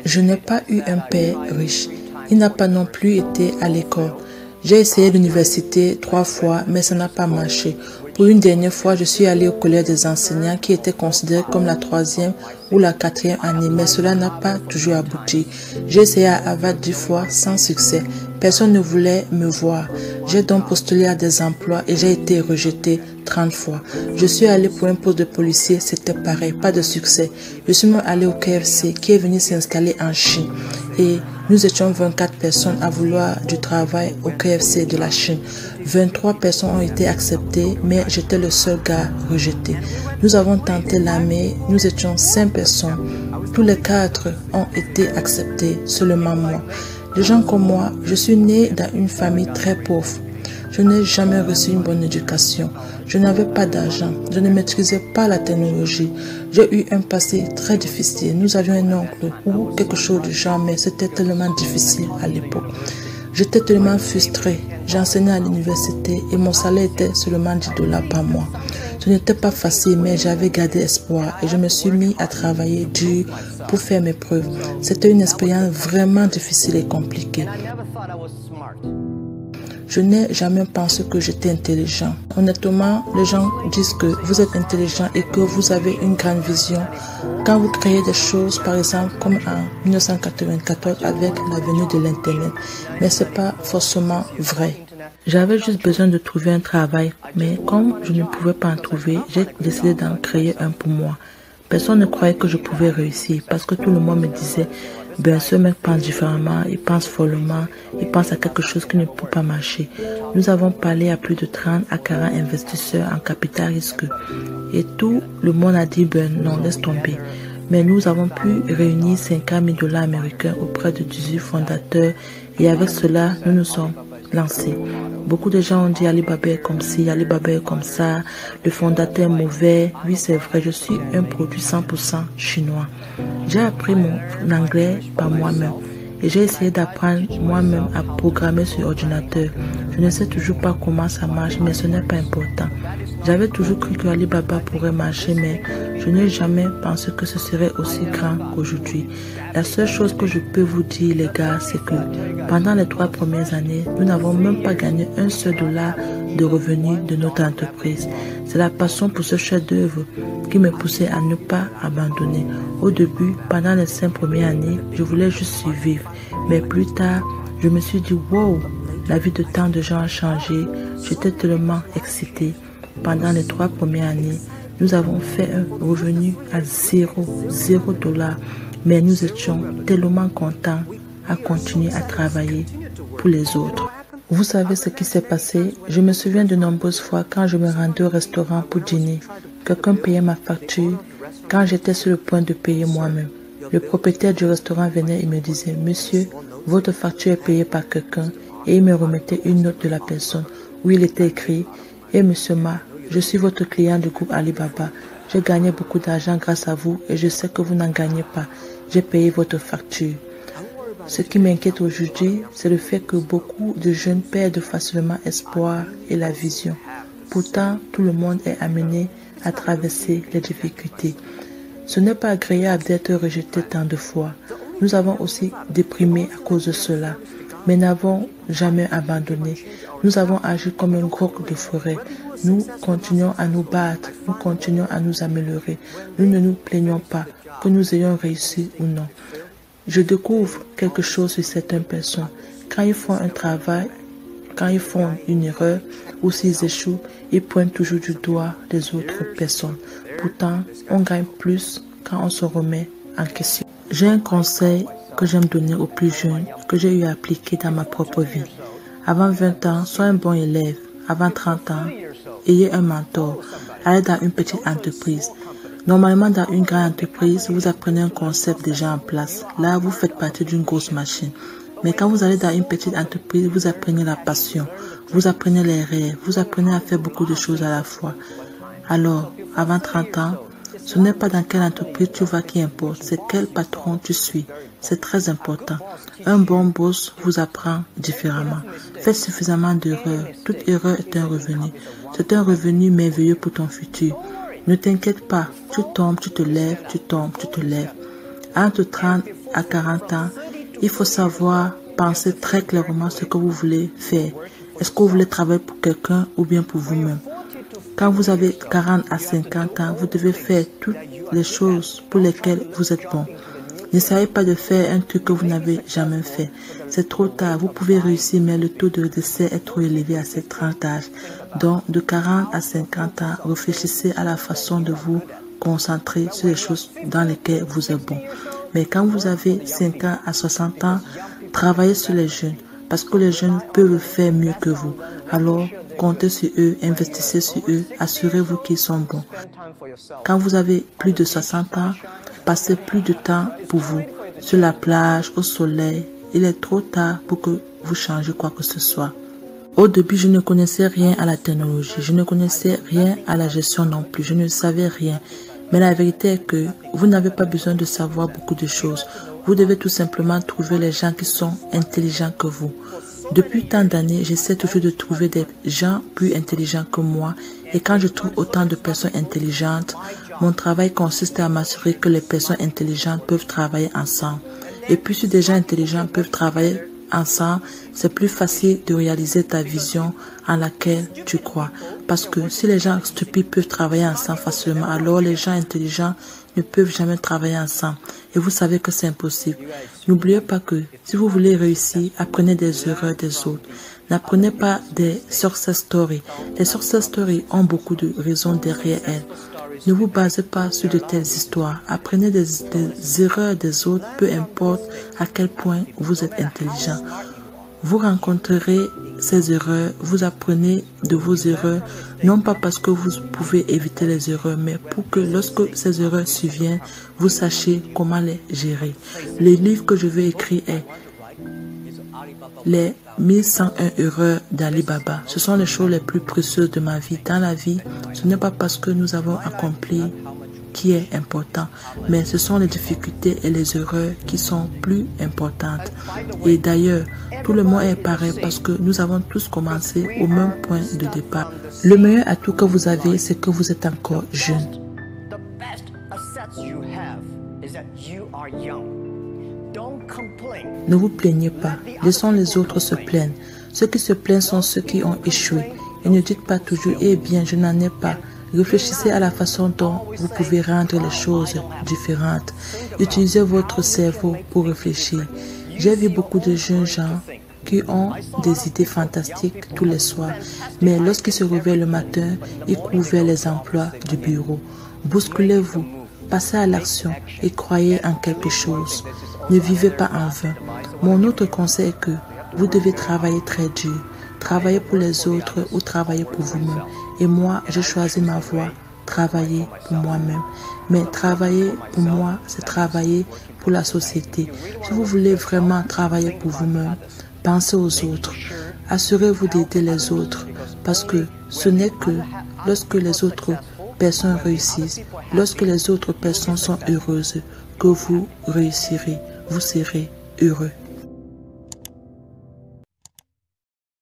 Je n'ai pas eu un père riche. Il n'a pas non plus été à l'école. J'ai essayé l'université 3 fois, mais ça n'a pas marché. Pour une dernière fois, je suis allée au collège des enseignants qui était considéré comme la 3e ou la 4e année, mais cela n'a pas toujours abouti. J'ai essayé à Harvard 10 fois sans succès. Personne ne voulait me voir. J'ai donc postulé à des emplois et j'ai été rejetée 30 fois. Je suis allée pour un poste de policier, c'était pareil, pas de succès. Je suis même allée au KFC qui est venu s'installer en Chine et nous étions 24 personnes à vouloir du travail au KFC de la Chine. 23 personnes ont été acceptées, mais j'étais le seul gars rejeté. Nous avons tenté l'armée, nous étions 5 personnes. Tous les 4 ont été acceptés, seulement moi. Les gens comme moi, je suis née dans une famille très pauvre. Je n'ai jamais reçu une bonne éducation. Je n'avais pas d'argent. Je ne maîtrisais pas la technologie. J'ai eu un passé très difficile. Nous avions un oncle ou quelque chose du genre, mais c'était tellement difficile à l'époque. J'étais tellement frustrée. J'enseignais à l'université et mon salaire était seulement $10 par mois. Ce n'était pas facile, mais j'avais gardé espoir et je me suis mis à travailler dur pour faire mes preuves. C'était une expérience vraiment difficile et compliquée. Je n'ai jamais pensé que j'étais intelligent. Honnêtement, les gens disent que vous êtes intelligent et que vous avez une grande vision. Quand vous créez des choses, par exemple, comme en 1994 avec la venue de l'Internet. Mais ce n'est pas forcément vrai. J'avais juste besoin de trouver un travail, mais comme je ne pouvais pas en trouver, j'ai décidé d'en créer un pour moi. Personne ne croyait que je pouvais réussir parce que tout le monde me disait ben ce mec pense différemment, il pense follement, il pense à quelque chose qui ne peut pas marcher. Nous avons parlé à plus de 30 à 40 investisseurs en capital risque et tout le monde a dit ben non, laisse tomber. Mais nous avons pu réunir $50 000 américains auprès de 18 fondateurs et avec cela, nous nous sommes lancés. Beaucoup de gens ont dit Alibaba est comme ci, Alibaba est comme ça, le fondateur est mauvais. Oui, c'est vrai, je suis un produit 100% chinois. J'ai appris mon anglais par moi-même et j'ai essayé d'apprendre moi-même à programmer sur ordinateur. Je ne sais toujours pas comment ça marche, mais ce n'est pas important. J'avais toujours cru que Alibaba pourrait marcher, mais je n'ai jamais pensé que ce serait aussi grand qu'aujourd'hui. La seule chose que je peux vous dire, les gars, c'est que pendant les 3 premières années, nous n'avons même pas gagné un seul dollar de revenus de notre entreprise. C'est la passion pour ce chef-d'œuvre qui me poussait à ne pas abandonner. Au début, pendant les 5 premières années, je voulais juste survivre. Mais plus tard, je me suis dit, wow, la vie de tant de gens a changé. J'étais tellement excitée. Pendant les 3 premières années, nous avons fait un revenu à $0. Mais nous étions tellement contents à continuer à travailler pour les autres. Vous savez ce qui s'est passé? Je me souviens de nombreuses fois quand je me rendais au restaurant pour dîner. Quelqu'un payait ma facture quand j'étais sur le point de payer moi-même. Le propriétaire du restaurant venait et me disait « Monsieur, votre facture est payée par quelqu'un » et il me remettait une note de la personne où il était écrit « Et Monsieur Ma, je suis votre client du groupe Alibaba. J'ai gagné beaucoup d'argent grâce à vous et je sais que vous n'en gagnez pas. J'ai payé votre facture. » Ce qui m'inquiète aujourd'hui, c'est le fait que beaucoup de jeunes perdent facilement espoir et la vision. Pourtant, tout le monde est amené à traverser les difficultés. Ce n'est pas agréable d'être rejeté tant de fois. Nous avons aussi déprimé à cause de cela, mais n'avons jamais abandonné. Nous avons agi comme un groupe de forêt. Nous continuons à nous battre, nous continuons à nous améliorer. Nous ne nous plaignons pas que nous ayons réussi ou non. Je découvre quelque chose sur certaines personnes. Quand ils font un travail, quand ils font une erreur ou s'ils échouent, ils pointent toujours du doigt les autres personnes. Pourtant, on gagne plus quand on se remet en question. J'ai un conseil que j'aime donner aux plus jeunes, que j'ai eu à appliquer dans ma propre vie. Avant 20 ans, sois un bon élève. Avant 30 ans, ayez un mentor. Allez dans une petite entreprise. Normalement, dans une grande entreprise, vous apprenez un concept déjà en place. Là, vous faites partie d'une grosse machine. Mais quand vous allez dans une petite entreprise, vous apprenez la passion, vous apprenez les rêves, vous apprenez à faire beaucoup de choses à la fois. Alors, avant 30 ans, ce n'est pas dans quelle entreprise tu vas qui importe, c'est quel patron tu suis. C'est très important. Un bon boss vous apprend différemment. Faites suffisamment d'erreurs. Toute erreur est un revenu. C'est un revenu merveilleux pour ton futur. Ne t'inquiète pas, tu tombes, tu te lèves, tu tombes, tu te lèves. Entre 30 à 40 ans, il faut savoir penser très clairement ce que vous voulez faire. Est-ce que vous voulez travailler pour quelqu'un ou bien pour vous-même? Quand vous avez 40 à 50 ans, vous devez faire toutes les choses pour lesquelles vous êtes bon. N'essayez pas de faire un truc que vous n'avez jamais fait. C'est trop tard, vous pouvez réussir, mais le taux de décès est trop élevé à cette tranche d'âge. Donc, de 40 à 50 ans, réfléchissez à la façon de vous concentrer sur les choses dans lesquelles vous êtes bon. Mais quand vous avez 50 à 60 ans, travaillez sur les jeunes, parce que les jeunes peuvent faire mieux que vous. Alors, comptez sur eux, investissez sur eux, assurez-vous qu'ils sont bons. Quand vous avez plus de 60 ans, passez plus de temps pour vous, sur la plage, au soleil. Il est trop tard pour que vous changez quoi que ce soit. Au début, je ne connaissais rien à la technologie, je ne connaissais rien à la gestion non plus, je ne savais rien. Mais la vérité est que vous n'avez pas besoin de savoir beaucoup de choses. Vous devez tout simplement trouver les gens qui sont intelligents que vous. Depuis tant d'années, j'essaie toujours de trouver des gens plus intelligents que moi. Et quand je trouve autant de personnes intelligentes, mon travail consiste à m'assurer que les personnes intelligentes peuvent travailler ensemble. Et puis si des gens intelligents peuvent travailler ensemble, c'est plus facile de réaliser ta vision en laquelle tu crois. Parce que si les gens stupides peuvent travailler ensemble facilement, alors les gens intelligents ne peuvent jamais travailler ensemble. Et vous savez que c'est impossible. N'oubliez pas que si vous voulez réussir, apprenez des erreurs des autres. N'apprenez pas des success stories. Les success stories ont beaucoup de raisons derrière elles. Ne vous basez pas sur de telles histoires. Apprenez des erreurs des autres, peu importe à quel point vous êtes intelligent. Vous rencontrerez ces erreurs, vous apprenez de vos erreurs, non pas parce que vous pouvez éviter les erreurs, mais pour que lorsque ces erreurs surviennent, vous sachiez comment les gérer. Le livre que je vais écrire est Les 1101 erreurs d'Ali Baba. Ce sont les choses les plus précieuses de ma vie. Dans la vie, ce n'est pas parce que nous avons accompli qui est important, mais ce sont les difficultés et les erreurs qui sont plus importantes. Et d'ailleurs, tout le monde est pareil parce que nous avons tous commencé au même point de départ. Le meilleur atout que vous avez, c'est que vous êtes encore jeune. Ne vous plaignez pas, laissons les autres se plaindre. Ceux qui se plaignent sont ceux qui ont échoué. Et ne dites pas toujours, eh bien, je n'en ai pas. Réfléchissez à la façon dont vous pouvez rendre les choses différentes. Utilisez votre cerveau pour réfléchir. J'ai vu beaucoup de jeunes gens qui ont des idées fantastiques tous les soirs, mais lorsqu'ils se réveillent le matin, ils courent vers les emplois du bureau. Bousculez-vous, passez à l'action et croyez en quelque chose. Ne vivez pas en vain. Mon autre conseil est que vous devez travailler très dur. Travailler pour les autres ou travailler pour vous-même. Et moi, j'ai choisi ma voie, travailler pour moi-même. Mais travailler pour moi, c'est travailler pour la société. Si vous voulez vraiment travailler pour vous-même, pensez aux autres. Assurez-vous d'aider les autres. Parce que ce n'est que lorsque les autres personnes réussissent, lorsque les autres personnes sont heureuses, que vous réussirez, vous serez heureux.